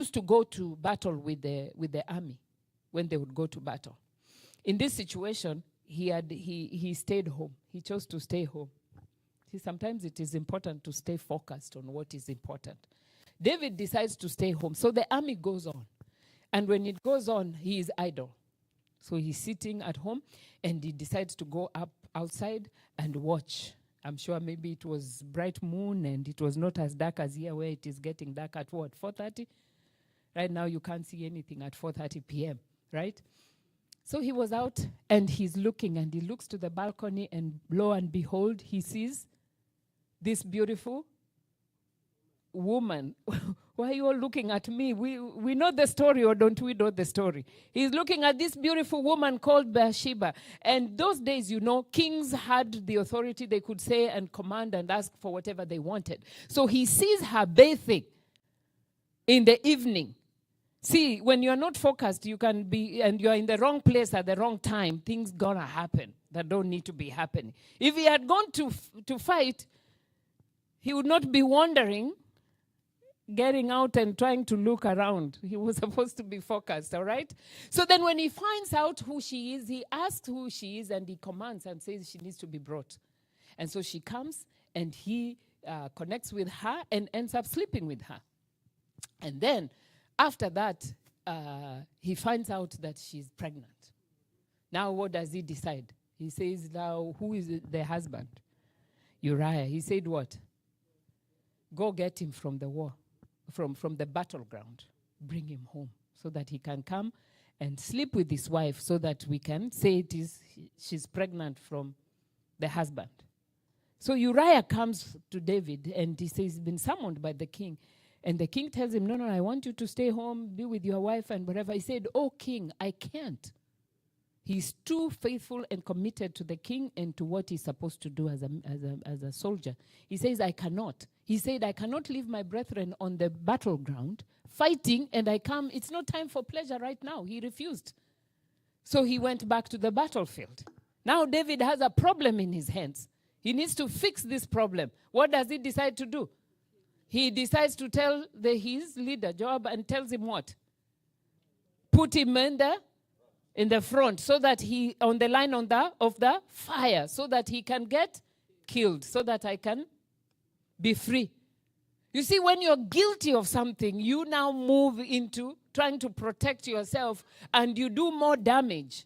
used to go to battle with the army when they would go to battle. In this situation, he stayed home. He chose to stay home. See, sometimes it is important to stay focused on what is important. David decides to stay home. So the army goes on. And when it goes on, he is idle. So he's sitting at home and he decides to go up outside and watch. I'm sure maybe it was bright moon and it was not as dark as here, where it is getting dark at what, 4:30? Right now you can't see anything at 4:30 p.m., right? So he was out and he's looking, and he looks to the balcony, and lo and behold, he sees this beautiful woman. Why are you all looking at me? We know the story, or don't we know the story? He's looking at this beautiful woman called Bathsheba. And those days, you know, kings had the authority. They could say and command and ask for whatever they wanted. So he sees her bathing in the evening. See, when you're not focused, you can be, and you're in the wrong place at the wrong time, things gonna happen that don't need to be happening. If he had gone to fight, he would not be wandering, getting out and trying to look around. He was supposed to be focused, all right? So then when he finds out who she is, he asks who she is, and he commands and says she needs to be brought. And so she comes, and he connects with her and ends up sleeping with her. And then after that, he finds out that she's pregnant. Now what does he decide? He says, now who is the husband? Uriah. He said what? Go get him from the war. From the battleground, bring him home so that he can come and sleep with his wife, so that we can say she's pregnant from the husband. So Uriah comes to David and he says he's been summoned by the king. And the king tells him, no, I want you to stay home, be with your wife and whatever. He said, oh, king, I can't. He's too faithful and committed to the king and to what he's supposed to do as a soldier. He says, I cannot. He said, I cannot leave my brethren on the battleground fighting, and I come. It's not time for pleasure right now. He refused. So he went back to the battlefield. Now David has a problem in his hands. He needs to fix this problem. What does he decide to do? He decides to tell his leader, Joab, and tells him what? Put him in the front, so that he, on the line of the fire, so that he can get killed, so that I can be free. You see, when you're guilty of something, you now move into trying to protect yourself, and you do more damage